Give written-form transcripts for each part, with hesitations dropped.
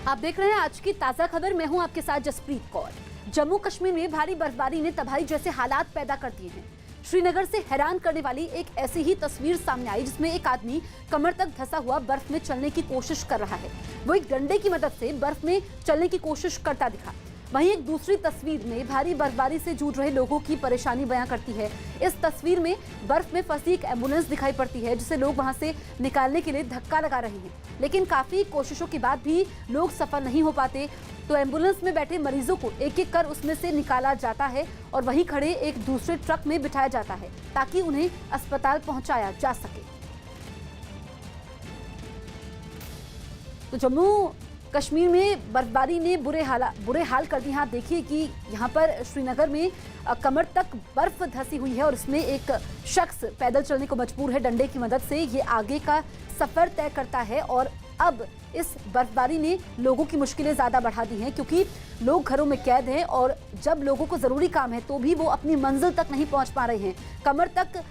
आप देख रहे हैं आज की ताजा खबर। मैं हूं आपके साथ जसप्रीत कौर। जम्मू कश्मीर में भारी बर्फबारी ने तबाही जैसे हालात पैदा कर दिए हैं। श्रीनगर से हैरान करने वाली एक ऐसी ही तस्वीर सामने आई जिसमें एक आदमी कमर तक धंसा हुआ बर्फ में चलने की कोशिश कर रहा है। वो एक डंडे की मदद से बर्फ में चलने की कोशिश करता दिखा। वहीं एक दूसरी तस्वीर में भारी बर्फबारी से जूझ रहे लोगों की परेशानी बयां करती है। इस तस्वीर में बर्फ में फंसी एक एम्बुलेंस दिखाई पड़ती है जिसे लोग वहां से निकालने के लिए धक्का लगा रहे हैं, लेकिन काफी कोशिशों के बाद भी लोग सफल नहीं हो पाते। तो एम्बुलेंस में बैठे मरीजों को एक एक कर उसमें से निकाला जाता है और वहीं खड़े एक दूसरे ट्रक में बिठाया जाता है ताकि उन्हें अस्पताल पहुंचाया जा सके। तो जम्मू कश्मीर में बर्फबारी ने बुरे हाल कर दिए। आप देखिए कि यहाँ पर श्रीनगर में कमर तक बर्फ धंसी हुई है और इसमें एक शख्स पैदल चलने को मजबूर है। डंडे की मदद से ये आगे का सफर तय करता है और अब इस बर्फबारी ने लोगों की मुश्किलें ज्यादा बढ़ा दी हैं क्योंकि लोग घरों में कैद हैं और जब लोगों को जरूरी काम है तो भी वो अपनी मंजिल तक नहीं पहुंच पा रहे हैं। कमर तक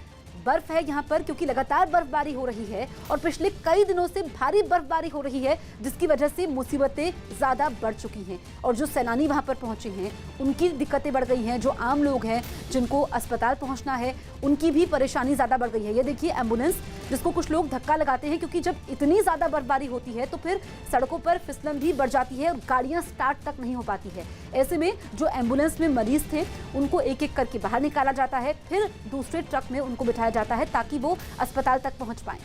बर्फ है यहाँ पर क्योंकि लगातार बर्फबारी हो रही है और पिछले कई दिनों से भारी बर्फबारी हो रही है जिसकी वजह से मुसीबतें ज्यादा बढ़ चुकी हैं और जो सैलानी वहां पर पहुंचे हैं उनकी दिक्कतें बढ़ गई हैं। जो आम लोग हैं जिनको अस्पताल पहुंचना है उनकी भी परेशानी ज्यादा बढ़ गई है। ये देखिए एम्बुलेंस जिसको कुछ लोग धक्का लगाते हैं क्योंकि जब इतनी ज्यादा बर्फबारी होती है तो फिर सड़कों पर फिसलन भी बढ़ जाती है और गाड़ियां स्टार्ट तक नहीं हो पाती है। ऐसे में जो एम्बुलेंस में मरीज थे उनको एक एक करके बाहर निकाला जाता है, फिर दूसरे ट्रक में उनको बिठाया जाता है ताकि वो अस्पताल तक पहुंच पाएं।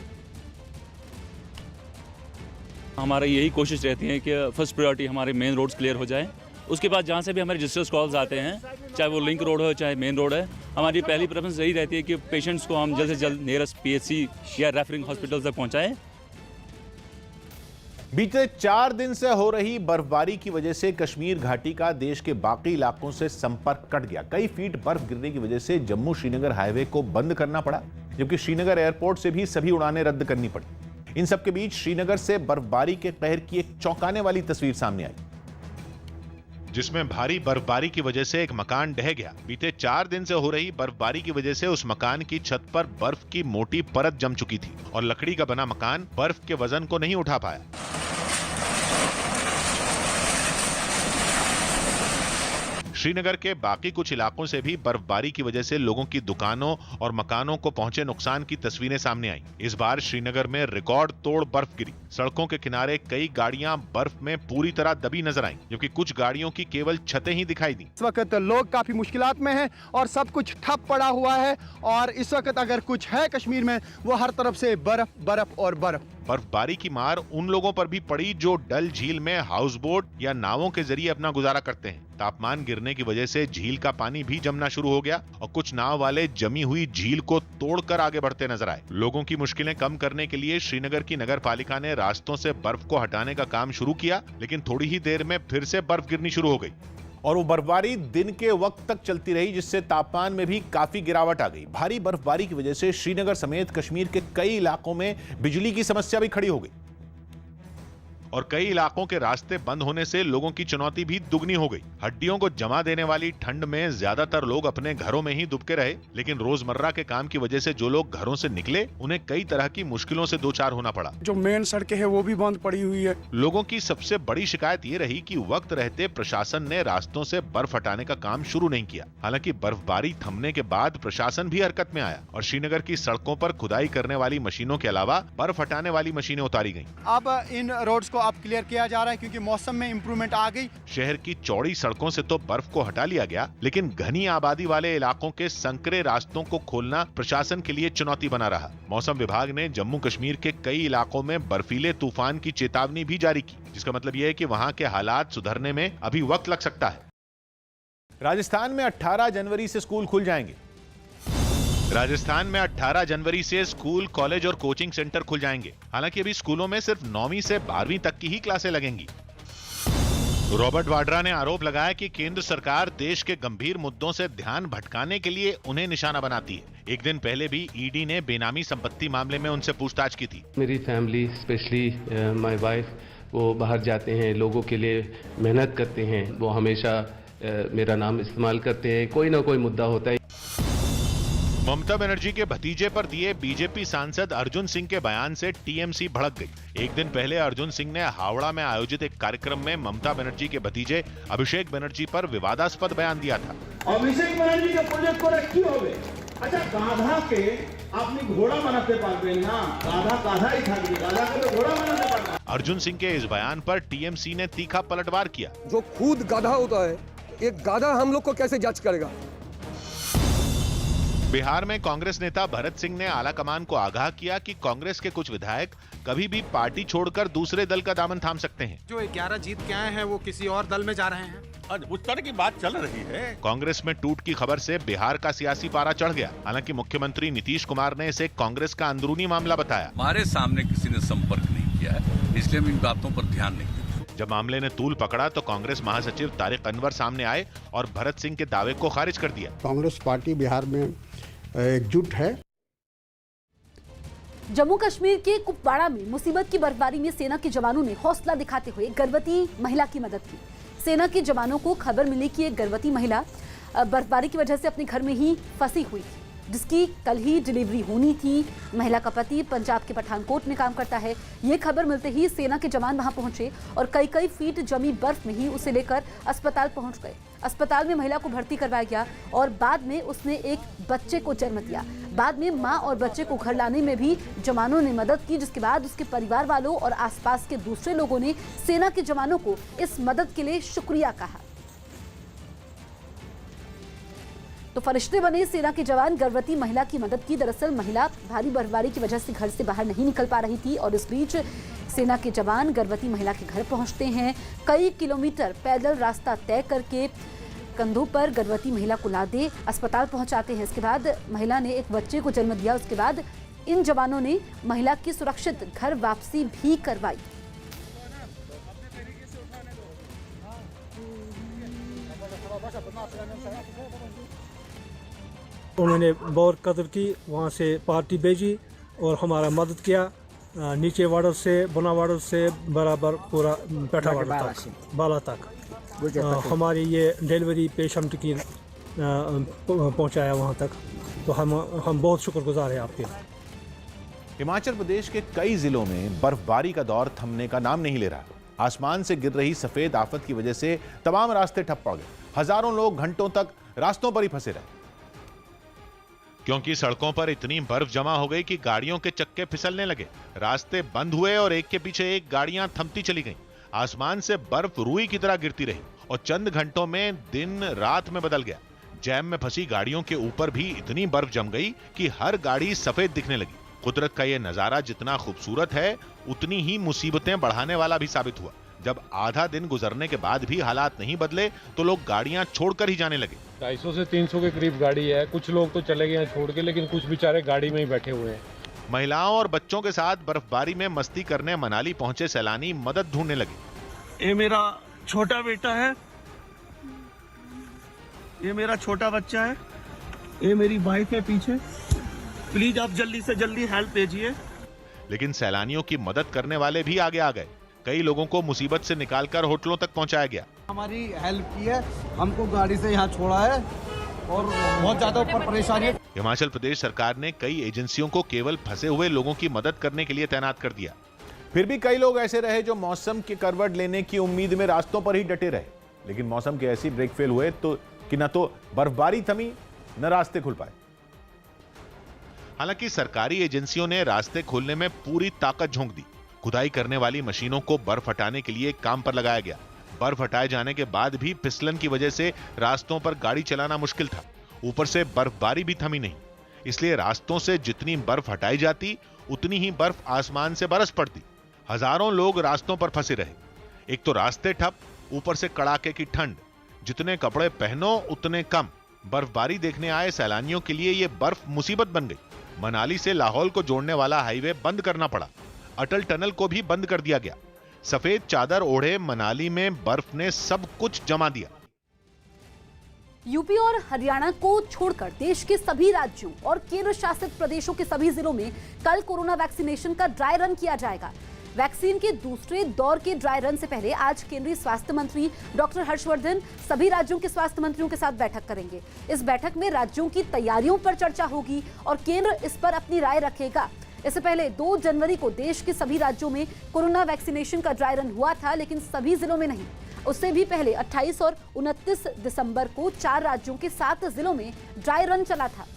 हमारा यही कोशिश रहती है कि फर्स्ट प्रायोरिटी हमारे मेन रोड्स क्लियर हो जाए। उसके बाद जहाँ से भी हमारे रजिस्टर्स कॉल्स आते हैं, चाहे वो लिंक रोड हो चाहे मेन रोड है, हमारी पहली प्रेफरेंस यही रहती है कि पेशेंट्स को हम जल्द से जल्द नियरेस्ट पीएचसी या रेफरिंग हॉस्पिटल तक पहुँचाएं। बीते 4 दिन से हो रही बर्फबारी की वजह से कश्मीर घाटी का देश के बाकी इलाकों से संपर्क कट गया। कई फीट बर्फ गिरने की वजह से जम्मू श्रीनगर हाईवे को बंद करना पड़ा, जबकि श्रीनगर एयरपोर्ट से भी सभी उड़ानें रद्द करनी पड़ी। इन सबके बीच श्रीनगर से बर्फबारी के कहर की एक चौंकाने वाली तस्वीर सामने आई, जिसमें भारी बर्फबारी की वजह से एक मकान ढह गया। बीते 4 दिन से हो रही बर्फबारी की वजह से उस मकान की छत पर बर्फ की मोटी परत जम चुकी थी और लकड़ी का बना मकान बर्फ के वजन को नहीं उठा पाया। श्रीनगर के बाकी कुछ इलाकों से भी बर्फबारी की वजह से लोगों की दुकानों और मकानों को पहुंचे नुकसान की तस्वीरें सामने आई। इस बार श्रीनगर में रिकॉर्ड तोड़ बर्फ गिरी। सड़कों के किनारे कई गाड़ियां बर्फ में पूरी तरह दबी नजर आईं, जबकि कुछ गाड़ियों की केवल छतें ही दिखाई दी। इस वक्त लोग काफी मुश्किलात में हैं और सब कुछ ठप पड़ा हुआ है और इस वक्त अगर कुछ है कश्मीर में वो हर तरफ से बर्फ बर्फ और बर्फ। बर्फबारी की मार उन लोगों पर भी पड़ी जो डल झील में हाउस बोट या नावों के जरिए अपना गुजारा करते हैं। तापमान गिरने की वजह से झील का पानी भी जमना शुरू हो गया और कुछ नाव वाले जमी हुई झील को तोड़कर आगे बढ़ते नजर आए। लोगों की मुश्किलें कम करने के लिए श्रीनगर की नगर पालिका ने रास्तों से बर्फ को हटाने का काम शुरू किया, लेकिन थोड़ी ही देर में फिर से बर्फ गिरनी शुरू हो गई और वो बर्फबारी दिन के वक्त तक चलती रही, जिससे तापमान में भी काफी गिरावट आ गई। भारी बर्फबारी की वजह से श्रीनगर समेत कश्मीर के कई इलाकों में बिजली की समस्या भी खड़ी हो गई और कई इलाकों के रास्ते बंद होने से लोगों की चुनौती भी दुगनी हो गई। हड्डियों को जमा देने वाली ठंड में ज्यादातर लोग अपने घरों में ही दुबके रहे, लेकिन रोजमर्रा के काम की वजह से जो लोग घरों से निकले उन्हें कई तरह की मुश्किलों से दो चार होना पड़ा। जो मेन सड़कें हैं वो भी बंद पड़ी हुई है। लोगों की सबसे बड़ी शिकायत ये रही कि वक्त रहते प्रशासन ने रास्तों से बर्फ हटाने का काम शुरू नहीं किया। हालांकि बर्फबारी थमने के बाद प्रशासन भी हरकत में आया और श्रीनगर की सड़कों पर खुदाई करने वाली मशीनों के अलावा बर्फ हटाने वाली मशीनें उतारी गयी। अब इन रोड्स को अब क्लियर किया जा रहा है क्योंकि मौसम में इंप्रूवमेंट आ गई। शहर की चौड़ी सड़कों से तो बर्फ को हटा लिया गया, लेकिन घनी आबादी वाले इलाकों के संकरे रास्तों को खोलना प्रशासन के लिए चुनौती बना रहा। मौसम विभाग ने जम्मू कश्मीर के कई इलाकों में बर्फीले तूफान की चेतावनी भी जारी की, जिसका मतलब यह है कि वहां के हालात सुधरने में अभी वक्त लग सकता है। राजस्थान में 18 जनवरी से स्कूल खुल जाएंगे। राजस्थान में 18 जनवरी से स्कूल, कॉलेज और कोचिंग सेंटर खुल जाएंगे। हालांकि अभी स्कूलों में सिर्फ 9वीं से 12वीं तक की ही क्लासें लगेंगी। रॉबर्ट वाड्रा ने आरोप लगाया कि केंद्र सरकार देश के गंभीर मुद्दों से ध्यान भटकाने के लिए उन्हें निशाना बनाती है। एक दिन पहले भी ईडी ने बेनामी संपत्ति मामले में उनसे पूछताछ की थी। मेरी फैमिली, स्पेशली माय वाइफ, वो बाहर जाते हैं, लोगों के लिए मेहनत करते हैं, वो हमेशा मेरा नाम इस्तेमाल करते हैं, कोई ना कोई मुद्दा होता है। ममता बनर्जी के भतीजे पर दिए बीजेपी सांसद अर्जुन सिंह के बयान से टीएमसी भड़क गई। एक दिन पहले अर्जुन सिंह ने हावड़ा में आयोजित एक कार्यक्रम में ममता बनर्जी के भतीजे अभिषेक बनर्जी पर विवादास्पद बयान दिया था। अभिषेक बनर्जी के प्रोजेक्ट को रखी हो गए। अच्छा, गाधा के आपने घोड़ा बनाते पाते ना, गाधा ही था, गाधा के तो घोड़ा बनाते पाते। अर्जुन सिंह के इस बयान पर टीएमसी ने तीखा पलटवार किया। जो खुद गाधा होता है, एक गाधा हम लोग को कैसे जज करेगा? बिहार में कांग्रेस नेता भरत सिंह ने आलाकमान को आगाह किया कि कांग्रेस के कुछ विधायक कभी भी पार्टी छोड़कर दूसरे दल का दामन थाम सकते हैं। जो 11 जीत के आए हैं वो किसी और दल में जा रहे हैं। उस तरह की बात चल रही है। कांग्रेस में टूट की खबर से बिहार का सियासी पारा चढ़ गया। हालांकि मुख्यमंत्री नीतीश कुमार ने इसे कांग्रेस का अंदरूनी मामला बताया। हमारे सामने किसी ने संपर्क नहीं किया है, इसलिए हम इन बातों पर ध्यान नहीं देते। जब मामले ने तूल पकड़ा तो कांग्रेस महासचिव तारिक अनवर सामने आए और भरत सिंह के दावे को खारिज कर दिया। कांग्रेस पार्टी बिहार में एकजुट है। जम्मू कश्मीर के कुपवाड़ा में मुसीबत की बर्फबारी में सेना के जवानों ने हौसला दिखाते हुए गर्भवती महिला की मदद की। सेना के जवानों को खबर मिली कि एक गर्भवती महिला बर्फबारी की वजह से अपने घर में ही फंसी हुई थी, जिसकी कल ही डिलीवरी होनी थी। महिला का पति पंजाब के पठानकोट में काम करता है। ये खबर मिलते ही सेना के जवान वहां पहुंचे और कई फीट जमी बर्फ में ही उसे लेकर अस्पताल पहुंच गए। अस्पताल में महिला को भर्ती करवाया गया और बाद में उसने एक बच्चे को जन्म दिया। बाद में मां और बच्चे को घर लाने में भी जवानों ने मदद की, जिसके बाद उसके परिवार वालों और आसपास के दूसरे लोगों ने सेना के जवानों को इस मदद के लिए शुक्रिया कहा। तो फरिश्ते बने सेना के जवान गर्भवती महिला की मदद की। दरअसल महिला भारी बर्फबारी की वजह से घर से बाहर नहीं निकल पा रही थी और इस बीच सेना के जवान गर्भवती महिला के घर पहुंचते हैं। कई किलोमीटर पैदल रास्ता तय करके कंधों पर गर्भवती महिला को लादे अस्पताल पहुंचाते हैं। इसके बाद महिला ने एक बच्चे को जन्म दिया। उसके बाद इन जवानों ने महिला की सुरक्षित घर वापसी भी करवाई। उन्होंने बहुत कदर की, वहाँ से पार्टी भेजी और हमारा मदद किया। नीचे वार्डर से, बना वार्डर से बराबर पूरा पेठा वार्डर तक, बाला तक हमारी ये डिलीवरी पेशेंट की पहुँचाया वहाँ तक। तो हम बहुत शुक्रगुजार हैं आपके। हिमाचल प्रदेश के कई जिलों में बर्फबारी का दौर थमने का नाम नहीं ले रहा। आसमान से गिर रही सफेद आफत की वजह से तमाम रास्ते ठप पड़ गए। हजारों लोग घंटों तक रास्तों पर ही फंसे रहे, क्योंकि सड़कों पर इतनी बर्फ जमा हो गई कि गाड़ियों के चक्के फिसलने लगे। रास्ते बंद हुए और एक के पीछे एक गाड़ियां थमती चली गईं। आसमान से बर्फ रुई की तरह गिरती रही और चंद घंटों में दिन रात में बदल गया। जैम में फंसी गाड़ियों के ऊपर भी इतनी बर्फ जम गई कि हर गाड़ी सफेद दिखने लगी। कुदरत का यह नजारा जितना खूबसूरत है, उतनी ही मुसीबतें बढ़ाने वाला भी साबित हुआ। जब आधा दिन गुजरने के बाद भी हालात नहीं बदले तो लोग गाड़ियां छोड़कर ही जाने लगे। 250 से 300 के करीब गाड़ी है। कुछ लोग तो चले गए हैं छोड़ के, लेकिन कुछ बेचारे गाड़ी में ही बैठे हुए हैं। महिलाओं और बच्चों के साथ बर्फबारी में मस्ती करने मनाली पहुंचे सैलानी मदद ढूंढने लगे। ये मेरा छोटा बेटा है, ये मेरा छोटा बच्चा है, ये मेरी वाइफ है पीछे। प्लीज आप जल्दी से जल्दी हेल्प भेजिए। लेकिन सैलानियों की मदद करने वाले भी आगे आ गए। कई लोगों को मुसीबत से निकालकर होटलों तक पहुंचाया गया। हमारी हेल्प की है, हमको गाड़ी से यहाँ छोड़ा है और बहुत ज्यादा ऊपर परेशानी है। हिमाचल प्रदेश सरकार ने कई एजेंसियों को केवल फंसे हुए लोगों की मदद करने के लिए तैनात कर दिया। फिर भी कई लोग ऐसे रहे जो मौसम की करवट लेने की उम्मीद में रास्तों पर ही डटे रहे। लेकिन मौसम के ऐसी ब्रेक फेल हुए कि न तो बर्फबारी थमी न रास्ते खुल पाए। हालांकि सरकारी एजेंसियों ने रास्ते खोलने में पूरी ताकत झोंक दी। खुदाई करने वाली मशीनों को बर्फ हटाने के लिए काम पर लगाया गया। बर्फ हटाए जाने के बाद भी फिसलन की वजह से रास्तों पर गाड़ी चलाना मुश्किल था। ऊपर से बर्फबारी भी थमी नहीं, इसलिए रास्तों से जितनी बर्फ हटाई जाती उतनी ही बर्फ आसमान से बरस पड़ती। हजारों लोग रास्तों पर फंसे रहे। एक तो रास्ते ठप, ऊपर से कड़ाके की ठंड। जितने कपड़े पहनो उतने कम। बर्फबारी देखने आए सैलानियों के लिए यह बर्फ मुसीबत बन गई। मनाली से लाहौल को जोड़ने वाला हाईवे बंद करना पड़ा। अटल टनल को भी बंद कर दिया गया। सफेद चादर ओढ़े मनाली में बर्फ ने सब कुछ जमा दिया। यूपी और हरियाणा को छोड़कर देश के सभी राज्यों और केंद्र शासित प्रदेशों के सभी जिलों में कल कोरोना वैक्सीनेशन का ड्राई रन किया जाएगा। वैक्सीन के दूसरे दौर के ड्राई रन से पहले आज केंद्रीय स्वास्थ्य मंत्री डॉक्टर हर्षवर्धन सभी राज्यों के स्वास्थ्य मंत्रियों के साथ बैठक करेंगे। इस बैठक में राज्यों की तैयारियों पर चर्चा होगी और केंद्र इस पर अपनी राय रखेगा। इससे पहले 2 जनवरी को देश के सभी राज्यों में कोरोना वैक्सीनेशन का ड्राई रन हुआ था, लेकिन सभी जिलों में नहीं। उससे भी पहले 28 और 29 दिसंबर को 4 राज्यों के 7 जिलों में ड्राई रन चला था।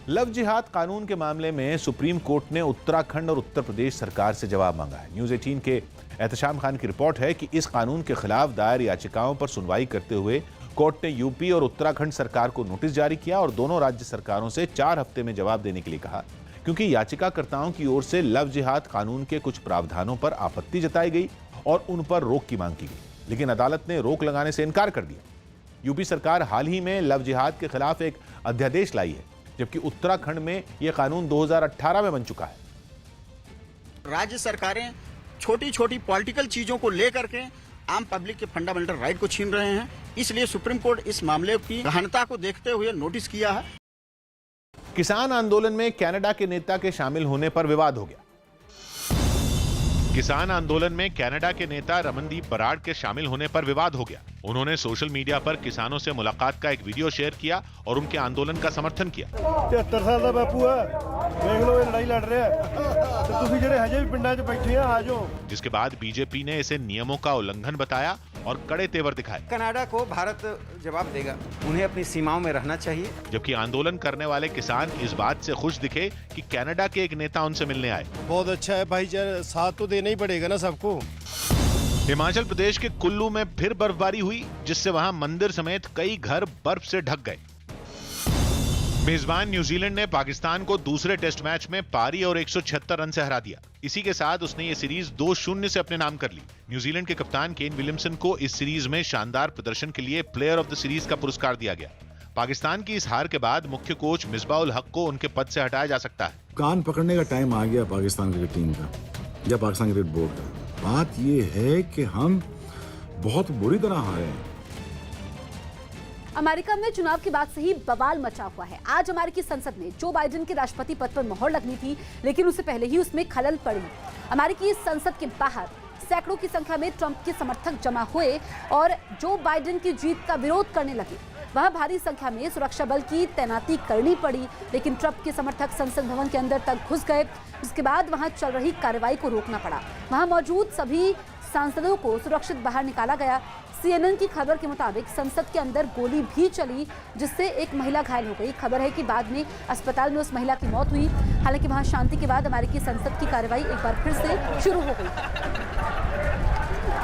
लव जिहाद कानून के मामले में सुप्रीम कोर्ट ने उत्तराखंड और उत्तर प्रदेश सरकार से जवाब मांगा है। न्यूज़ 18 के एहतशाम खान की रिपोर्ट है कि इस कानून के खिलाफ दायर याचिकाओं पर सुनवाई करते हुए कोर्ट ने यूपी और उत्तराखंड सरकार को नोटिस जारी किया और दोनों राज्य सरकारों से 4 हफ्ते में जवाब देने के लिए कहा, क्योंकि याचिकाकर्ताओं की ओर से लव जिहाद कानून के कुछ प्रावधानों पर आपत्ति जताई गई और उन पर रोक की मांग की गई, लेकिन अदालत ने रोक लगाने से इनकार कर दिया। यूपी सरकार हाल ही में लव जिहाद के खिलाफ एक अध्यादेश लाई है, जबकि उत्तराखंड में यह कानून 2018 में बन चुका है। राज्य सरकारें छोटी छोटी पॉलिटिकल चीजों को लेकर के आम पब्लिक के फंडामेंटल राइट को छीन रहे हैं, इसलिए सुप्रीम कोर्ट इस मामले की गहनता को देखते हुए नोटिस किया है। किसान आंदोलन में कनाडा के नेता के शामिल होने पर विवाद हो गया। किसान आंदोलन में कनाडा के नेता रमनदीप बराड़ के शामिल होने पर विवाद हो गया। उन्होंने सोशल मीडिया पर किसानों से मुलाकात का एक वीडियो शेयर किया और उनके आंदोलन का समर्थन किया। 73 साल का बापू है, देख लो ये लड़ाई लड़ रहे हैं, तो तुम जेडे हजे भी पिंडा च बैठे हैं आ जाओ। जिसके बाद बीजेपी ने इसे नियमों का उल्लंघन बताया और कड़े तेवर दिखाए। कनाडा को भारत जवाब देगा, उन्हें अपनी सीमाओं में रहना चाहिए। जबकि आंदोलन करने वाले किसान इस बात से खुश दिखे कि कनाडा के एक नेता उनसे मिलने आए। बहुत अच्छा है भाईचारा, साथ तो देना ही पड़ेगा ना सबको। हिमाचल प्रदेश के कुल्लू में फिर बर्फबारी हुई, जिससे वहां मंदिर समेत कई घर बर्फ से ढक गए। मेजबान न्यूजीलैंड ने पाकिस्तान को दूसरे टेस्ट मैच में पारी और 176 रन से हरा दिया। इसी के साथ उसने ये सीरीज 2-0 से अपने नाम कर ली। न्यूजीलैंड के कप्तान केन विलियमसन को इस सीरीज में शानदार प्रदर्शन के लिए प्लेयर ऑफ द सीरीज का पुरस्कार दिया गया। पाकिस्तान की इस हार के बाद मुख्य कोच मिसबाउल हक को उनके पद से हटाया जा सकता है। कान पकड़ने का टाइम आ गया पाकिस्तान क्रिकेट टीम का या पाकिस्तान क्रिकेट बोर्ड का। बात यह है कि हम बहुत बुरी तरह हारे हैं। अमेरिका में चुनाव के बाद से ही बवाल मचा हुआ है। आज अमेरिकी संसद में जो बाइडेन के राष्ट्रपति पद पर मोहर लगनी थी, लेकिन उससे पहले ही उसमें खलल पड़ी। अमेरिकी संसद के बाहर सैकड़ों की संख्या में ट्रंप के समर्थक जमा हुए और जो बाइडेन की जीत का विरोध करने लगे। वहां भारी संख्या में सुरक्षा बल की तैनाती करनी पड़ी, लेकिन ट्रंप के समर्थक संसद भवन के अंदर तक घुस गए। उसके बाद वहां चल रही कार्रवाई को रोकना पड़ा। वहां मौजूद सभी सांसदों को सुरक्षित बाहर निकाला गया। CNN की खबर के मुताबिक संसद के अंदर गोली भी चली, जिससे एक महिला घायल हो गई। खबर है कि बाद में अस्पताल में उस महिला की मौत हुई। हालांकि वहां शांति के बाद अमेरिकी संसद की कार्रवाई एक बार फिर से शुरू हो गई।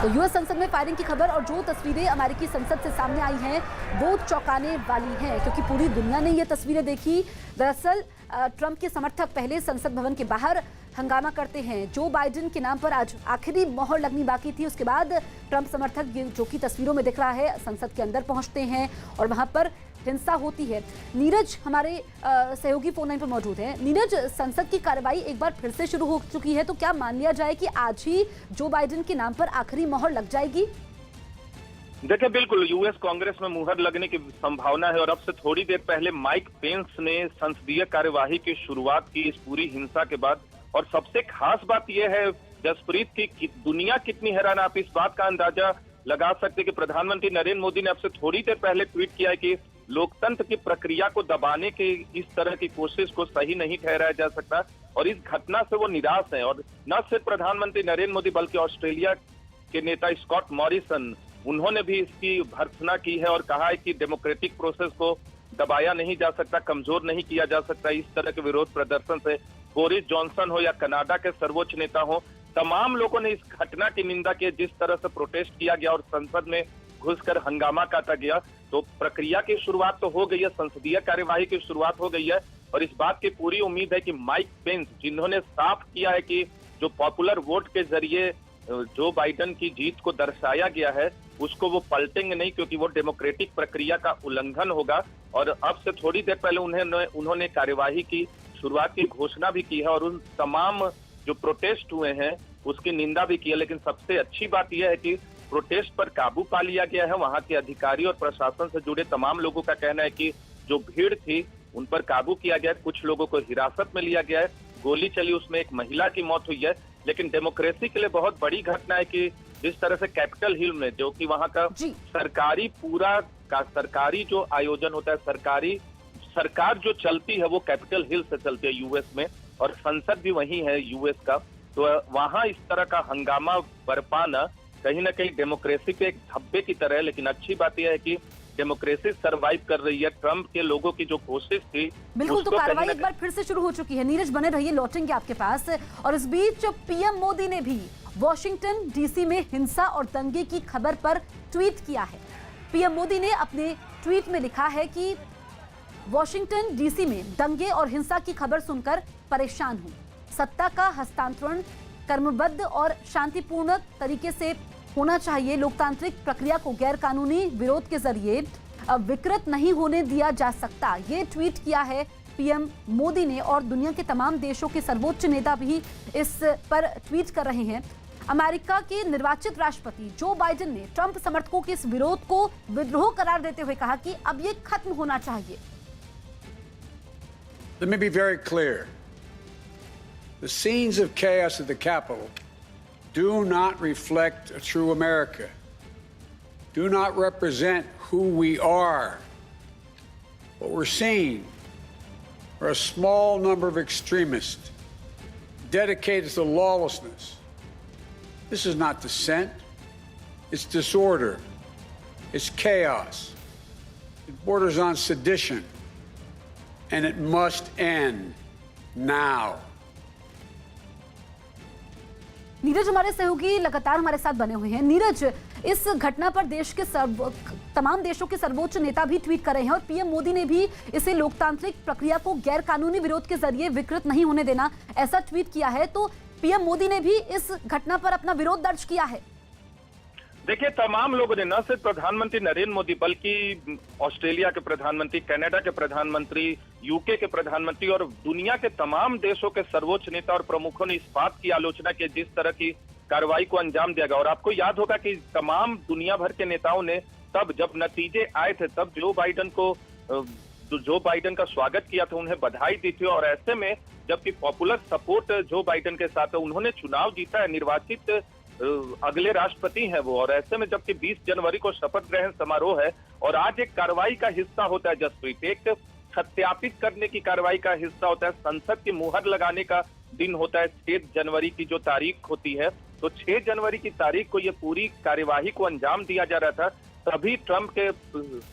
तो यूएस संसद में फायरिंग की खबर और जो तस्वीरें अमेरिकी संसद से सामने आई हैं वो चौंकाने वाली हैं, क्योंकि पूरी दुनिया ने ये तस्वीरें देखी। दरअसल ट्रंप के समर्थक पहले संसद भवन के बाहर हंगामा करते हैं। जो बाइडेन के नाम पर आज आखिरी मोहर लगनी बाकी थी, उसके बाद ट्रंप समर्थक जो कि तस्वीरों में दिख रहा है संसद के अंदर पहुंचते हैं और वहां पर हिंसा होती है। नीरज हमारे सहयोगी फोन लाइन पर मौजूद है। नीरज, संसद की कार्रवाई एक बार फिर से शुरू हो चुकी है, तो क्या मान लिया जाए कि आज ही जो बाइडेन के नाम पर आखिरी मोहर लग जाएगी? देखिए, बिल्कुल यूएस कांग्रेस में मुहर लगने की संभावना है और अब से थोड़ी देर पहले माइक पेंस ने संसदीय कार्यवाही की शुरुआत की इस पूरी हिंसा के बाद। और सबसे खास बात यह है जसप्रीत की दुनिया कितनी हैरान, आप इस बात का अंदाजा लगा सकते हैं कि प्रधानमंत्री नरेंद्र मोदी ने अब से थोड़ी देर पहले ट्वीट किया है कि लोकतंत्र की प्रक्रिया को दबाने की इस तरह की कोशिश को सही नहीं ठहराया जा सकता और इस घटना से वो निराश हैं। और न सिर्फ प्रधानमंत्री नरेंद्र मोदी बल्कि ऑस्ट्रेलिया के नेता स्कॉट मॉरिसन, उन्होंने भी इसकी भर्त्सना की है और कहा है कि डेमोक्रेटिक प्रोसेस को दबाया नहीं जा सकता, कमजोर नहीं किया जा सकता। इस तरह के विरोध प्रदर्शन से बोरिस जॉनसन हो या कनाडा के सर्वोच्च नेता हो, तमाम लोगों ने इस घटना की निंदा की। जिस तरह से प्रोटेस्ट किया गया और संसद में घुसकर हंगामा काटा गया, तो प्रक्रिया की शुरुआत तो हो गई है, संसदीय कार्यवाही की शुरुआत हो गई है और इस बात की पूरी उम्मीद है कि माइक पेंस, जिन्होंने साफ किया है कि जो पॉपुलर वोट के जरिए जो बाइडेन की जीत को दर्शाया गया है उसको वो पलटेंगे नहीं, क्योंकि वो डेमोक्रेटिक प्रक्रिया का उल्लंघन होगा। और अब से थोड़ी देर पहले उन्होंने कार्यवाही की शुरुआत की घोषणा भी की है और उन तमाम जो प्रोटेस्ट हुए हैं उसकी निंदा भी की है। लेकिन सबसे अच्छी बात यह है कि प्रोटेस्ट पर काबू पा लिया गया है। वहां के अधिकारी और प्रशासन से जुड़े तमाम लोगों का कहना है कि जो भीड़ थी उन पर काबू किया गया है, कुछ लोगों को हिरासत में लिया गया है, गोली चली, उसमें एक महिला की मौत हुई है। लेकिन डेमोक्रेसी के लिए बहुत बड़ी घटना है कि जिस तरह से कैपिटल हिल में, जो कि वहां का सरकारी पूरा का सरकारी जो आयोजन होता है, सरकार जो चलती है वो कैपिटल हिल से चलती है यूएस में, और संसद भी वही है यूएस का। तो वहां इस तरह का हंगामा बरपाना कहीं ना कहीं डेमोक्रेसी के एक धब्बे की तरह है। लेकिन अच्छी बात यह है कि डेमोक्रेसी सरवाइव कर रही है। ट्रंप के लोगों की जो कोशिश थी, बिल्कुल, तो कार्रवाई एक बार फिर से शुरू हो चुकी है। नीरज बने रहिए, लौटेंगे आपके पास। और इस बीच पीएम मोदी ने भी वॉशिंगटन डीसी में हिंसा और दंगे की खबर पर ट्वीट किया है। पीएम मोदी ने अपने ट्वीट में लिखा है कि वॉशिंगटन डीसी में दंगे और हिंसा की खबर सुनकर परेशान हूं। सत्ता का हस्तांतरण कर्मबद्ध और शांतिपूर्ण तरीके से होना चाहिए। लोकतांत्रिक प्रक्रिया को गैरकानूनी विरोध के जरिए विकृत नहीं होने दिया जा सकता। ये ट्वीट किया है पीएम मोदी ने, और दुनिया के तमाम देशों के सर्वोच्च नेता भी इस पर ट्वीट कर रहे हैं। अमेरिका के निर्वाचित राष्ट्रपति जो बाइडेन ने ट्रंप समर्थकों के इस विरोध को विद्रोह करार देते हुए कहा कि अब ये खत्म होना चाहिए। Let me be very clear. The scenes of chaos at the Capitol do not reflect a true America, do not represent who we are. What we're seeing are a small number of extremists dedicated to lawlessness. This is not dissent, it's disorder, it's chaos, it borders on sedition, and it must end now. Neeraj हमारे सहयोगी लगातार हमारे साथ बने हुए हैं। नीरज, इस घटना पर देश के तमाम देशों के सर्वोच्च नेता भी ट्वीट कर रहे हैं, और पीएम मोदी ने भी इसे लोकतांत्रिक प्रक्रिया को गैरकानूनी विरोध के जरिए विकृत नहीं होने देना ऐसा ट्वीट किया है। तो पीएम मोदी ने भी इस घटना पर अपना विरोध दर्ज किया है। देखिए, तमाम लोगों ने, न सिर्फ प्रधानमंत्री नरेंद्र मोदी बल्कि ऑस्ट्रेलिया के प्रधानमंत्री, कनाडा के प्रधानमंत्री, यूके के प्रधानमंत्री और दुनिया के तमाम देशों के सर्वोच्च नेता और प्रमुखों ने इस बात की आलोचना की जिस तरह की कार्रवाई को अंजाम दिया गया। और आपको याद होगा कि तमाम दुनिया भर के नेताओं ने तब जब नतीजे आए थे तब जो बाइडेन का स्वागत किया था, उन्हें बधाई दी थी। और ऐसे में जबकि पॉपुलर सपोर्ट जो बाइडेन के साथ है, उन्होंने चुनाव जीता है, निर्वाचित अगले राष्ट्रपति हैं वो। और ऐसे में जबकि 20 जनवरी को शपथ ग्रहण समारोह है और आज एक कार्रवाई का हिस्सा होता है, जसप्रीत, एक सत्यापित करने की कार्रवाई का हिस्सा होता है, संसद की मुहर लगाने का दिन होता है 6 जनवरी की जो तारीख होती है। तो 6 जनवरी की तारीख को ये पूरी कार्यवाही को अंजाम दिया जा रहा था, तभी ट्रंप के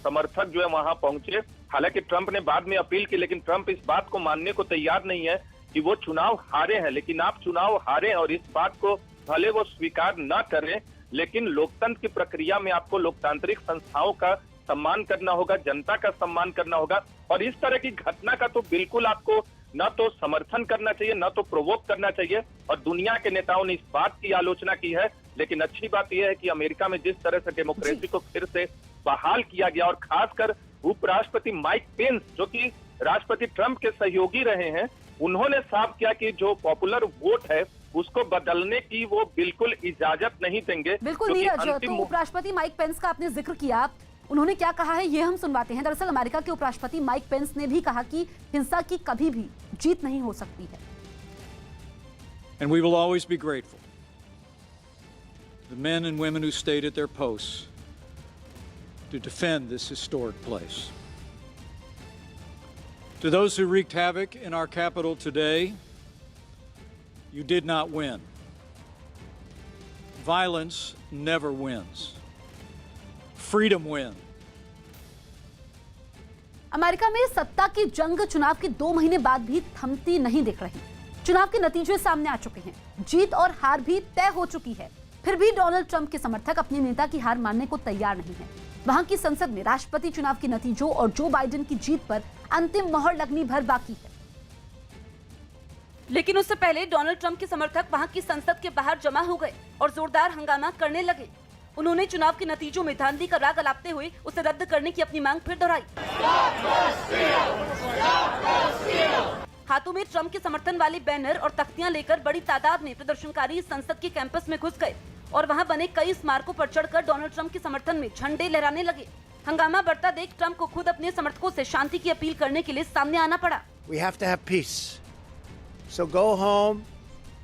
समर्थक जो है वहां पहुंचे। हालांकि ट्रंप ने बाद में अपील की, लेकिन ट्रंप इस बात को मानने को तैयार नहीं है कि वो चुनाव हारे हैं। लेकिन आप चुनाव हारे और इस बात को भले वो स्वीकार न करें, लेकिन लोकतंत्र की प्रक्रिया में आपको लोकतांत्रिक संस्थाओं का सम्मान करना होगा, जनता का सम्मान करना होगा। और इस तरह की घटना का तो बिल्कुल आपको न तो समर्थन करना चाहिए, न तो प्रोवोक करना चाहिए। और दुनिया के नेताओं ने इस बात की आलोचना की है। लेकिन अच्छी बात यह है कि अमेरिका में जिस तरह से डेमोक्रेसी को फिर से बहाल किया गया, और खासकर उपराष्ट्रपति माइक पेंस जो कि राष्ट्रपति ट्रंप के सहयोगी रहे हैं, उन्होंने साफ किया कि जो पॉपुलर वोट है उसको बदलने की वो बिल्कुल इजाजत नहीं देंगे। बिल्कुल नीरज, तो उपराष्ट्रपति माइक पेंस का आपने जिक्र किया, उन्होंने क्या कहा है ये हम सुनवाते हैं। दरअसल अमेरिका के उपराष्ट्रपति माइक पेंस ने भी कहा कि हिंसा की कभी भी जीत नहीं हो सकती है। And we will always be grateful to the men and women who stayed at their posts to defend this historic place. To those who wreaked havoc in our capital today, you did not win. Violence never wins. Freedom wins. America में सत्ता की जंग चुनाव के 2 महीने बाद भी थमती नहीं दिख रही। चुनाव के नतीजे सामने आ चुके हैं, जीत और हार भी तय हो चुकी है। फिर भी डोनाल्ड ट्रंप के समर्थक अपने नेता की हार मानने को तैयार नहीं है। वहां की संसद में राष्ट्रपति चुनाव के नतीजों और जो बाइडेन की जीत पर अंतिम मोहर लगनी भर बाकी है। लेकिन उससे पहले डोनाल्ड ट्रंप के समर्थक वहां की संसद के बाहर जमा हो गए और जोरदार हंगामा करने लगे। उन्होंने चुनाव के नतीजों में धांधली का राग अलापते हुए उसे रद्द करने की अपनी मांग फिर दोहराई। हाथों में ट्रंप के समर्थन वाले बैनर और तख्तियां लेकर बड़ी तादाद में प्रदर्शनकारी संसद के कैंपस में घुस गए और वहां बने कई स्मारकों पर चढ़कर डोनाल्ड ट्रंप के समर्थन में झंडे लहराने लगे। हंगामा बढ़ता देख ट्रंप को खुद अपने समर्थकों से शांति की अपील करने के लिए सामने आना पड़ा। We have to have peace. So go home.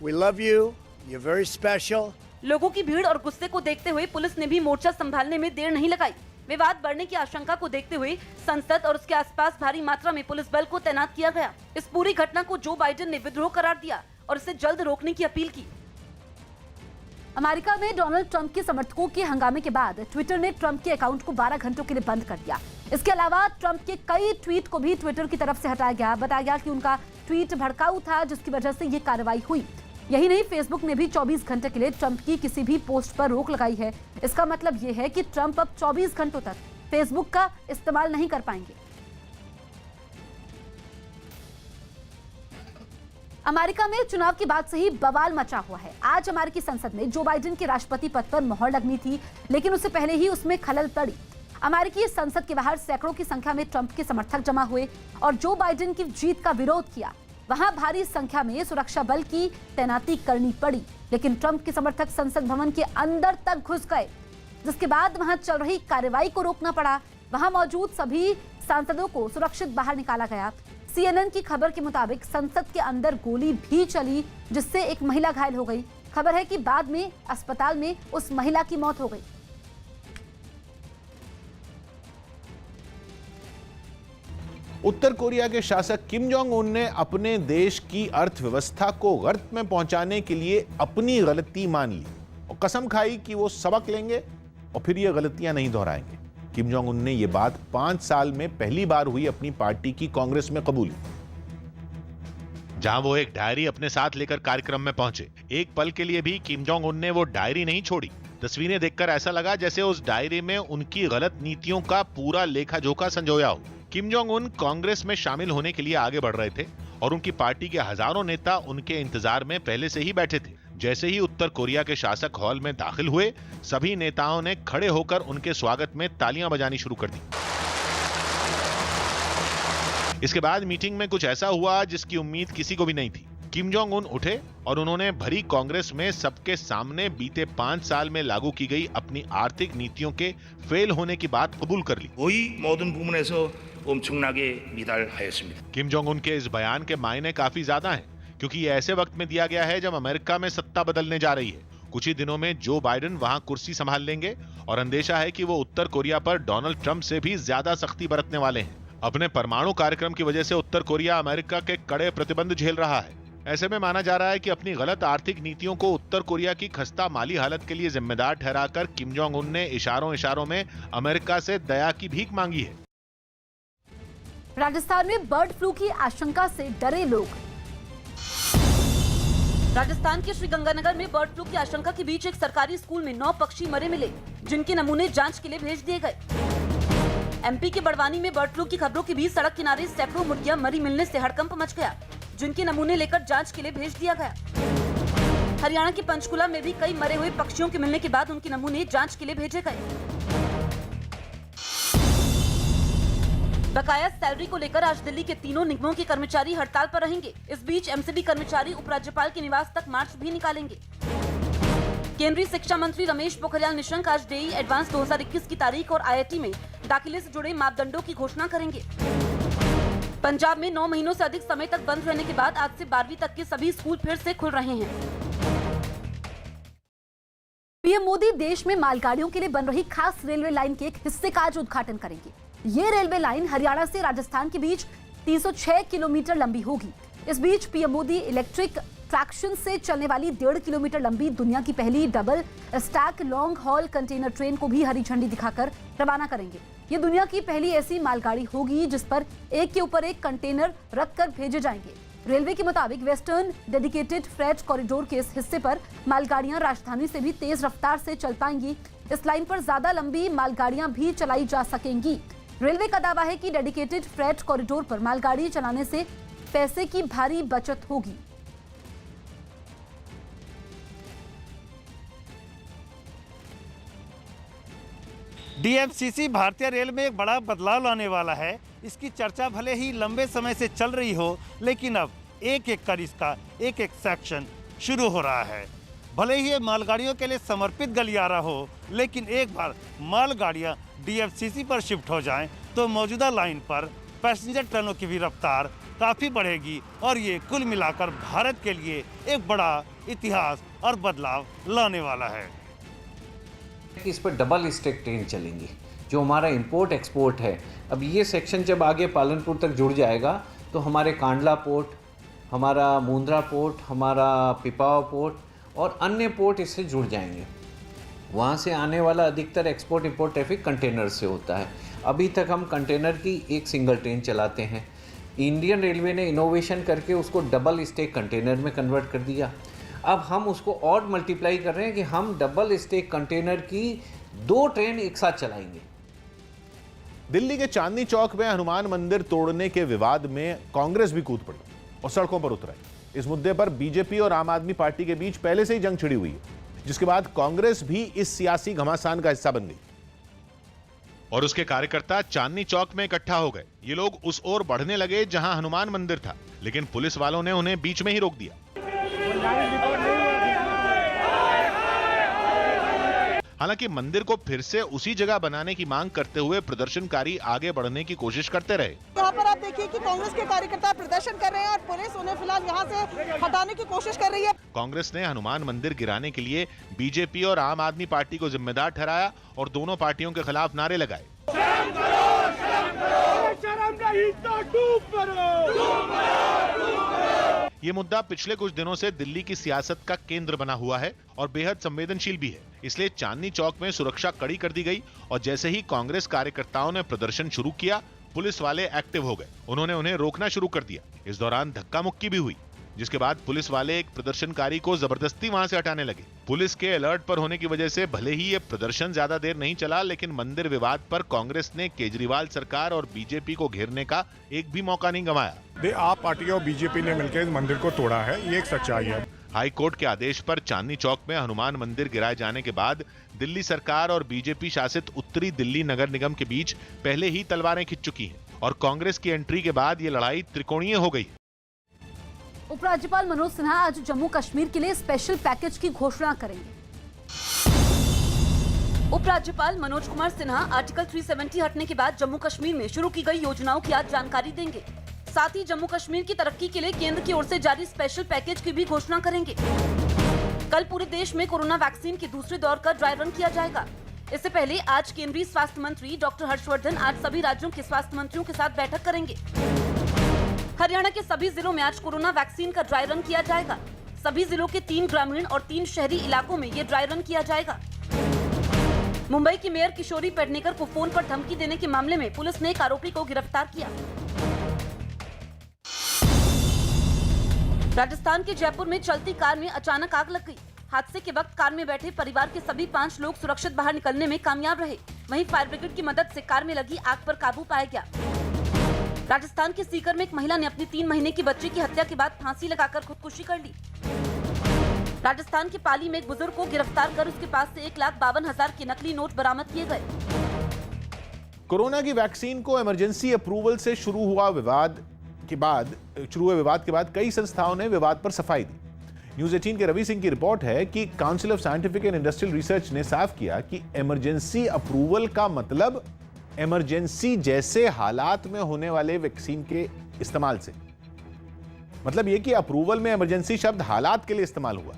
We love you. You're very special. लोगों की भीड़ और गुस्से को देखते हुए पुलिस ने भी मोर्चा संभालने में देर नहीं लगाई। विवाद बढ़ने की आशंका को देखते हुए संसद और उसके आसपास भारी मात्रा में पुलिस बल को तैनात किया गया। इस पूरी घटना को जो बाइडेन ने विद्रोह करार दिया और इसे जल्द रोकने की अपील की। अमेरिका में डोनाल्ड ट्रंप के समर्थकों के हंगामे के बाद ट्विटर ने ट्रंप के अकाउंट को 12 घंटों के लिए बंद कर दिया। इसके अलावा ट्रंप के कई ट्वीट को भी ट्विटर की तरफ से हटाया गया। बताया गया कि उनका ट्वीट भड़काऊ था, जिसकी वजह से ये कार्रवाई हुई। यही नहीं, फेसबुक ने भी 24 घंटे के लिए ट्रंप की किसी भी पोस्ट पर रोक लगाई है। इसका मतलब ये है कि ट्रंप अब 24 घंटों तक फेसबुक का इस्तेमाल नहीं कर पाएंगे। अमेरिका में चुनाव की बात से ही बवाल मचा हुआ है। आज अमेरिकी संसद में जो बाइडेन के राष्ट्रपति पद पर मोहर लगनी थी, लेकिन उससे पहले ही उसमें खलल पड़ी। अमेरिकी संसद के बाहर सैकड़ों की संख्या में ट्रंप के समर्थक जमा हुए और जो बाइडेन की जीत का विरोध किया। वहां भारी संख्या में सुरक्षा बल की तैनाती करनी पड़ी, लेकिन ट्रंप के समर्थक संसद भवन के अंदर तक घुस गए, जिसके बाद वहां चल रही कार्रवाई को रोकना पड़ा। वहां मौजूद सभी सांसदों को सुरक्षित बाहर निकाला गया। CNN की खबर के मुताबिक संसद के अंदर गोली भी चली, जिससे एक महिला घायल हो गई। खबर है कि बाद में अस्पताल में उस महिला की मौत हो गई। उत्तर कोरिया के शासक किम जोंग उन ने अपने देश की अर्थव्यवस्था को गर्त में पहुंचाने के लिए अपनी गलती मान ली और कसम खाई कि वो सबक लेंगे और फिर ये गलतियां नहीं दोहराएंगे। किम जोंग उन ने ये बात 5 साल में पहली बार हुई अपनी पार्टी की कांग्रेस में कबूली, जहां वो एक डायरी अपने साथ लेकर कार्यक्रम में पहुंचे। एक पल के लिए भी किम जोंग उन ने वो डायरी नहीं छोड़ी। तस्वीरें देखकर ऐसा लगा जैसे उस डायरी में उनकी गलत नीतियों का पूरा लेखा जोखा संजोया हो। किम जोंग उन कांग्रेस में शामिल होने के लिए आगे बढ़ रहे थे और उनकी पार्टी के हजारों नेता उनके इंतजार में पहले से ही बैठे थे। जैसे ही उत्तर कोरिया के शासक हॉल में दाखिल हुए, सभी नेताओं ने खड़े होकर उनके स्वागत में तालियां बजानी शुरू कर दी। इसके बाद मीटिंग में कुछ ऐसा हुआ जिसकी उम्मीद किसी को भी नहीं थी। किम जोंग उन उठे और उन्होंने भरी कांग्रेस में सबके सामने बीते 5 साल में लागू की गई अपनी आर्थिक नीतियों के फेल होने की बात कबूल कर ली। किम जोंग उन के इस बयान के मायने काफी ज्यादा हैं, क्योंकि ये ऐसे वक्त में दिया गया है जब अमेरिका में सत्ता बदलने जा रही है। कुछ ही दिनों में जो बाइडेन वहां कुर्सी संभाल लेंगे और अंदेशा है कि वो उत्तर कोरिया पर डोनाल्ड ट्रंप से भी ज्यादा सख्ती बरतने वाले हैं। अपने परमाणु कार्यक्रम की वजह से उत्तर कोरिया अमेरिका के कड़े प्रतिबंध झेल रहा है। ऐसे में माना जा रहा है कि अपनी गलत आर्थिक नीतियों को उत्तर कोरिया की खस्ता माली हालत के लिए जिम्मेदार ठहराकर किम जोंग उन ने इशारों में अमेरिका से दया की भीख मांगी है। राजस्थान में बर्ड फ्लू की आशंका से डरे लोग। राजस्थान के श्रीगंगानगर में बर्ड फ्लू की आशंका के बीच एक सरकारी स्कूल में 9 पक्षी मरे मिले, जिनके नमूने जांच के लिए भेज दिए गए। MP के बड़वानी में बर्ड फ्लू की खबरों के बीच सड़क किनारे सैकड़ों मुर्गियां मरी मिलने से हड़कंप मच गया, जिनके नमूने लेकर जांच के लिए भेज दिया गया। हरियाणा के पंचकुला में भी कई मरे हुए पक्षियों के मिलने के बाद उनके नमूने जांच के लिए भेजे गए। बकाया सैलरी को लेकर आज दिल्ली के तीनों निगमों के कर्मचारी हड़ताल पर रहेंगे। इस बीच MCD कर्मचारी उपराज्यपाल के निवास तक मार्च भी निकालेंगे। केंद्रीय शिक्षा मंत्री रमेश पोखरियाल निशंक आज JEE एडवांस 2021 की तारीख और IIT में दाखिले से जुड़े मापदंडों की घोषणा करेंगे। पंजाब में 9 महीनों से अधिक समय तक बंद रहने के बाद आज से 12वीं तक के सभी स्कूल फिर से खुल रहे हैं। पीएम मोदी देश में मालगाड़ियों के लिए बन रही खास रेलवे लाइन के एक हिस्से का आज उद्घाटन करेंगे। ये रेलवे लाइन हरियाणा से राजस्थान के बीच 306 किलोमीटर लंबी होगी। इस बीच पीएम मोदी इलेक्ट्रिक ट्रैक्शन से चलने वाली 1.5 किलोमीटर लंबी दुनिया की पहली double stack long haul container train को भी हरी झंडी दिखाकर रवाना करेंगे। ये दुनिया की पहली ऐसी मालगाड़ी होगी जिस पर एक के ऊपर एक कंटेनर रखकर भेजे जाएंगे। रेलवे के मुताबिक वेस्टर्न डेडिकेटेड फ्रेट कॉरिडोर के इस हिस्से पर मालगाड़ियां राजधानी से भी तेज रफ्तार से चल पाएंगी। इस लाइन पर ज्यादा लंबी मालगाड़ियां भी चलाई जा सकेंगी। रेलवे का दावा है कि डेडिकेटेड फ्रेट कॉरिडोर पर मालगाड़ी चलाने से पैसे की भारी बचत होगी। DFCC भारतीय रेल में एक बड़ा बदलाव लाने वाला है। इसकी चर्चा भले ही लंबे समय से चल रही हो, लेकिन अब एक एक कर इसका एक एक सेक्शन शुरू हो रहा है। भले ही ये मालगाड़ियों के लिए समर्पित गलियारा हो, लेकिन एक बार मालगाड़ियां डीएफसीसी पर शिफ्ट हो जाएं तो मौजूदा लाइन पर पैसेंजर ट्रेनों की भी रफ्तार काफ़ी बढ़ेगी और ये कुल मिलाकर भारत के लिए एक बड़ा इतिहास और बदलाव लाने वाला है। इस पर डबल स्टैक ट्रेन चलेंगी जो हमारा इंपोर्ट एक्सपोर्ट है। अब ये सेक्शन जब आगे पालनपुर तक जुड़ जाएगा तो हमारे कांडला पोर्ट, हमारा मुंद्रा पोर्ट, हमारा पिपावा पोर्ट और अन्य पोर्ट इससे जुड़ जाएंगे। वहाँ से आने वाला अधिकतर एक्सपोर्ट इंपोर्ट ट्रैफिक कंटेनर से होता है। अभी तक हम कंटेनर की एक सिंगल ट्रेन चलाते हैं। इंडियन रेलवे ने इनोवेशन करके उसको डबल स्टैक कंटेनर में कन्वर्ट कर दिया। अब हम उसको और मल्टीप्लाई कर रहे हैं कि हम डबल स्टैक कंटेनर की 2 ट्रेन एक साथ चलाएंगे। दिल्ली के चांदनी चौक में हनुमान मंदिर तोड़ने के विवाद में कांग्रेस भी कूद पड़ी और सड़कों पर उतर आई। इस मुद्दे पर बीजेपी और आम आदमी पार्टी के बीच पहले से ही जंग छिड़ी हुई है, जिसके बाद कांग्रेस भी इस सियासी घमासान का हिस्सा बन गई और उसके कार्यकर्ता चांदनी चौक में इकट्ठा हो गए। ये लोग उस ओर बढ़ने लगे जहां हनुमान मंदिर था, लेकिन पुलिस वालों ने उन्हें बीच में ही रोक दिया। हालांकि मंदिर को फिर से उसी जगह बनाने की मांग करते हुए प्रदर्शनकारी आगे बढ़ने की कोशिश करते रहे। यहाँ पर आप देखिए कि कांग्रेस के कार्यकर्ता प्रदर्शन कर रहे हैं और पुलिस उन्हें फिलहाल यहाँ से हटाने की कोशिश कर रही है। कांग्रेस ने हनुमान मंदिर गिराने के लिए बीजेपी और आम आदमी पार्टी को जिम्मेदार ठहराया और दोनों पार्टियों के खिलाफ नारे लगाए। ये मुद्दा पिछले कुछ दिनों से दिल्ली की सियासत का केंद्र बना हुआ है और बेहद संवेदनशील भी है। इसलिए चांदनी चौक में सुरक्षा कड़ी कर दी गई और जैसे ही कांग्रेस कार्यकर्ताओं ने प्रदर्शन शुरू किया, पुलिस वाले एक्टिव हो गए। उन्होंने उन्हें रोकना शुरू कर दिया। इस दौरान धक्का मुक्की भी हुई, जिसके बाद पुलिस वाले एक प्रदर्शनकारी को जबरदस्ती वहां से हटाने लगे। पुलिस के अलर्ट पर होने की वजह से भले ही ये प्रदर्शन ज्यादा देर नहीं चला, लेकिन मंदिर विवाद पर कांग्रेस ने केजरीवाल सरकार और बीजेपी को घेरने का एक भी मौका नहीं गंवाया। आप पार्टी और बीजेपी ने मिलकर इस मंदिर को तोड़ा है, ये एक सच्चाई है। हाई कोर्ट के आदेश पर चांदनी चौक में हनुमान मंदिर गिराए जाने के बाद दिल्ली सरकार और बीजेपी शासित उत्तरी दिल्ली नगर निगम के बीच पहले ही तलवारें खिंच चुकी हैं और कांग्रेस की एंट्री के बाद ये लड़ाई त्रिकोणीय हो गई। उपराज्यपाल मनोज सिन्हा आज जम्मू कश्मीर के लिए स्पेशल पैकेज की घोषणा करेंगे। उपराज्यपाल मनोज कुमार सिन्हा आर्टिकल 370 हटने के बाद जम्मू कश्मीर में शुरू की गई योजनाओं की आज जानकारी देंगे। साथ ही जम्मू कश्मीर की तरक्की के लिए केंद्र की ओर से जारी स्पेशल पैकेज की भी घोषणा करेंगे। कल पूरे देश में कोरोना वैक्सीन के दूसरे दौर का ड्राई रन किया जाएगा। इससे पहले आज केंद्रीय स्वास्थ्य मंत्री डॉक्टर हर्षवर्धन आज सभी राज्यों के स्वास्थ्य मंत्रियों के साथ बैठक करेंगे। हरियाणा के सभी जिलों में आज कोरोना वैक्सीन का ड्राई रन किया जाएगा। सभी जिलों के 3 ग्रामीण और 3 शहरी इलाकों में ये ड्राई रन किया जाएगा। मुंबई की मेयर किशोरी पेडनेकर को फोन पर धमकी देने के मामले में पुलिस ने एक आरोपी को गिरफ्तार किया। राजस्थान के जयपुर में चलती कार में अचानक आग लग गई। हादसे के वक्त कार में बैठे परिवार के सभी 5 लोग सुरक्षित बाहर निकलने में कामयाब रहे। वहीं फायर ब्रिगेड की मदद से कार में लगी आग पर काबू पाया गया। राजस्थान के सीकर में एक महिला ने अपनी 3 महीने की बच्ची की हत्या के बाद फांसी लगाकर खुदकुशी कर ली। राजस्थान के पाली में एक बुजुर्ग को गिरफ्तार कर उसके पास से 1,52,000 के नकली नोट बरामद किए गए। कोरोना की वैक्सीन को इमरजेंसी अप्रूवल से शुरू हुए विवाद के बाद कई संस्थाओं ने विवाद पर सफाई दी। न्यूज़ 18 के रवि सिंह की रिपोर्ट है कि council of scientific and industrial research ने साफ किया कि इमरजेंसी अप्रूवल का मतलब इमरजेंसी जैसे हालात में होने वाले वैक्सीन के इस्तेमाल से, मतलब यह कि अप्रूवल में इमरजेंसी शब्द हालात के लिए इस्तेमाल हुआ।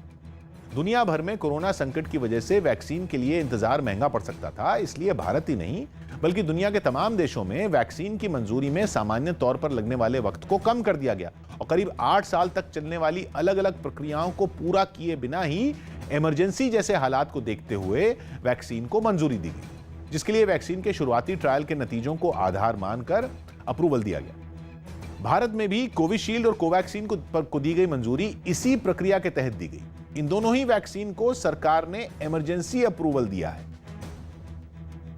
दुनिया भर में कोरोना संकट की वजह से वैक्सीन के लिए इंतजार महंगा पड़ सकता था, इसलिए भारत ही नहीं बल्कि दुनिया के तमाम देशों में वैक्सीन की मंजूरी में सामान्य तौर पर लगने वाले वक्त को कम कर दिया गया और करीब 8 साल तक चलने वाली अलग अलग प्रक्रियाओं को पूरा किए बिना ही इमरजेंसी जैसे हालात को देखते हुए वैक्सीन को मंजूरी दी गई, जिसके लिए वैक्सीन के शुरुआती ट्रायल के नतीजों को आधार मानकर अप्रूवल दिया गया। भारत में भी कोविशील्ड और कोवैक्सीन को दी गई मंजूरी इसी प्रक्रिया के तहत दी गई। इन दोनों ही वैक्सीन को सरकार ने इमरजेंसी अप्रूवल दिया है।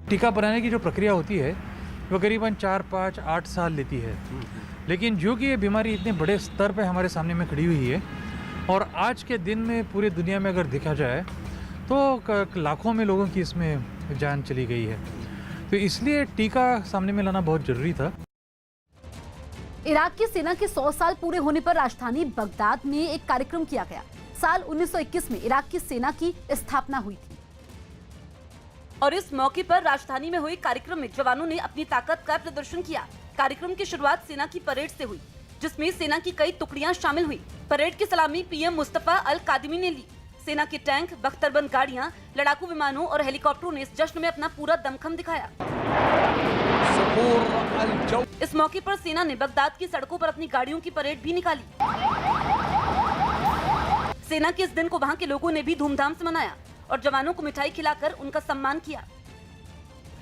टीका बनाने की जो प्रक्रिया होती है वो करीबन 4, 5, 8 साल लेती है, लेकिन जो कि ये बीमारी इतने बड़े स्तर पे हमारे सामने में खड़ी हुई है और आज के दिन में पूरी दुनिया में अगर देखा जाए तो लाखों में लोगों की इसमें जान चली गई है, तो इसलिए टीका सामने में लाना बहुत जरूरी था। इराक की सेना के 100 साल पूरे होने पर राजधानी बगदाद में एक कार्यक्रम किया गया। साल 1921 में इराक की सेना की स्थापना हुई थी। और इस मौके पर राजधानी में हुए कार्यक्रम में जवानों ने अपनी ताकत का प्रदर्शन किया। कार्यक्रम की शुरुआत सेना की परेड से हुई, जिसमें सेना की कई टुकड़ियां शामिल हुई। परेड की सलामी पीएम मुस्तफा अल कादिमी ने ली। सेना के टैंक, बख्तरबंद गाड़ियां, लड़ाकू विमानों और हेलीकॉप्टरों ने इस जश्न में अपना पूरा दमखम दिखाया। इस मौके पर सेना ने बगदाद की सड़कों पर अपनी गाड़ियों की परेड भी निकाली। सेना के इस दिन को वहां के लोगों ने भी धूमधाम से मनाया और जवानों को मिठाई खिलाकर उनका सम्मान किया।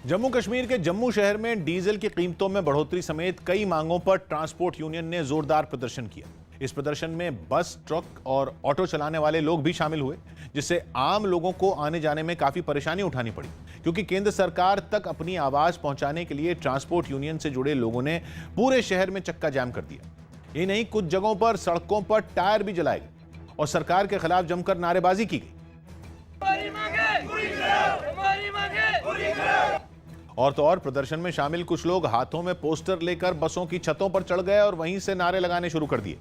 जम्मू कश्मीर के जम्मू शहर में डीजल की कीमतों में बढ़ोतरी समेत कई मांगों पर ट्रांसपोर्ट यूनियन ने जोरदार प्रदर्शन किया। इस प्रदर्शन में बस, ट्रक और ऑटो चलाने वाले लोग भी शामिल हुए, जिससे आम लोगों को आने जाने में काफी परेशानी उठानी पड़ी, क्योंकि केंद्र सरकार तक अपनी आवाज पहुंचाने के लिए ट्रांसपोर्ट यूनियन से जुड़े लोगों ने पूरे शहर में चक्का जाम कर दिया। ये नहीं, कुछ जगहों पर सड़कों पर टायर भी जलाए गए और सरकार के खिलाफ जमकर नारेबाजी की गई। और तो और प्रदर्शन में शामिल कुछ लोग हाथों में पोस्टर लेकर बसों की छतों पर चढ़ गए और वहीं से नारे लगाने शुरू कर दिए।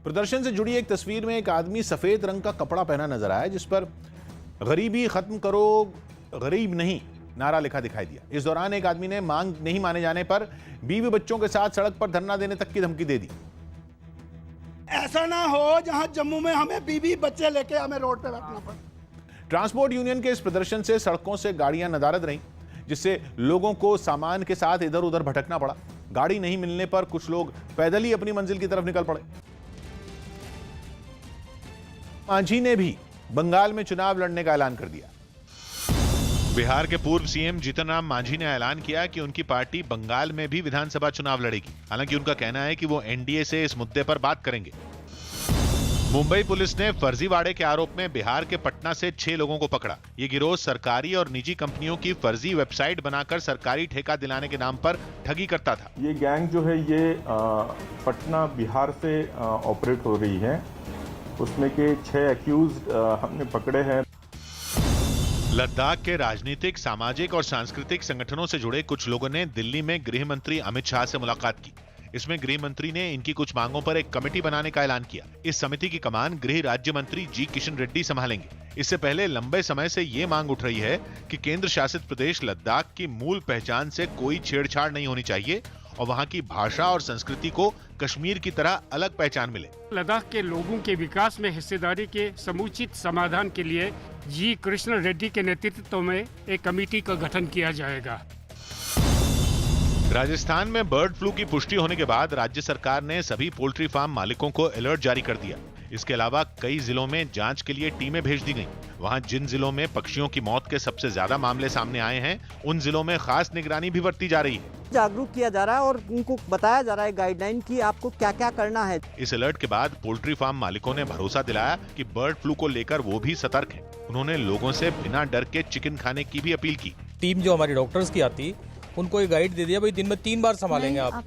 प्रदर्शन से जुड़ी एक तस्वीर में एक आदमी सफेद रंग का कपड़ा पहना नजर आया, जिस पर गरीबी खत्म करो, गरीब नहीं नारा लिखा दिखाई दिया। इस दौरान एक आदमी ने मांग नहीं माने जाने पर बीवी बच्चों के साथ सड़क पर धरना देने तक की धमकी दे दी। ऐसा ना हो जहां जम्मू में हमें बीवी बच्चे लेके हमें रोड पे बैठना पड़े। ट्रांसपोर्ट यूनियन के इस प्रदर्शन से सड़कों से गाड़ियां नदारद रहीं, जिससे लोगों को सामान के साथ इधर उधर भटकना पड़ा। गाड़ी नहीं मिलने पर कुछ लोग पैदल ही अपनी मंजिल की तरफ निकल पड़े। मांझी ने भी बंगाल में चुनाव लड़ने का ऐलान कर दिया। बिहार के पूर्व सीएम जीतन राम मांझी ने ऐलान किया कि उनकी पार्टी बंगाल में भी विधानसभा चुनाव लड़ेगी। हालांकि उनका कहना है कि वो एनडीए से इस मुद्दे पर बात करेंगे। मुंबई पुलिस ने फर्जीवाड़े के आरोप में बिहार के पटना से 6 लोगों को पकड़ा। ये गिरोह सरकारी और निजी कंपनियों की फर्जी वेबसाइट बनाकर सरकारी ठेका दिलाने के नाम पर ठगी करता था। ये गैंग जो है ये पटना बिहार से ऑपरेट हो रही है। उसमें के 6 एक्यूज हमने पकड़े हैं। लद्दाख के राजनीतिक, सामाजिक और सांस्कृतिक संगठनों से जुड़े कुछ लोगों ने दिल्ली में गृह मंत्री अमित शाह से मुलाकात की। इसमें गृह मंत्री ने इनकी कुछ मांगों पर एक कमेटी बनाने का ऐलान किया। इस समिति की कमान गृह राज्य मंत्री जी किशन रेड्डी संभालेंगे। इससे पहले लंबे समय से ये मांग उठ रही है कि केंद्र शासित प्रदेश लद्दाख की मूल पहचान से कोई छेड़छाड़ नहीं होनी चाहिए और वहां की भाषा और संस्कृति को कश्मीर की तरह अलग पहचान मिले। लद्दाख के लोगों के विकास में हिस्सेदारी के समुचित समाधान के लिए जी कृष्ण रेड्डी के नेतृत्व में एक कमेटी का गठन किया जाएगा। राजस्थान में बर्ड फ्लू की पुष्टि होने के बाद राज्य सरकार ने सभी पोल्ट्री फार्म मालिकों को अलर्ट जारी कर दिया। इसके अलावा कई जिलों में जांच के लिए टीमें भेज दी गईं। वहां जिन जिलों में पक्षियों की मौत के सबसे ज्यादा मामले सामने आए हैं, उन जिलों में खास निगरानी भी बरती जा रही है। जागरूक किया जा रहा है और उनको बताया जा रहा है गाइडलाइन की आपको क्या क्या करना है। इस अलर्ट के बाद पोल्ट्री फार्म मालिकों ने भरोसा दिलाया कि बर्ड फ्लू को लेकर वो भी सतर्क हैं। उन्होंने लोगों से बिना डर के चिकन खाने की भी अपील की। टीम जो हमारी डॉक्टर्स की आती, उनको ये गाइड दे दिया, भाई दिन में 3 बार संभालेंगे आप।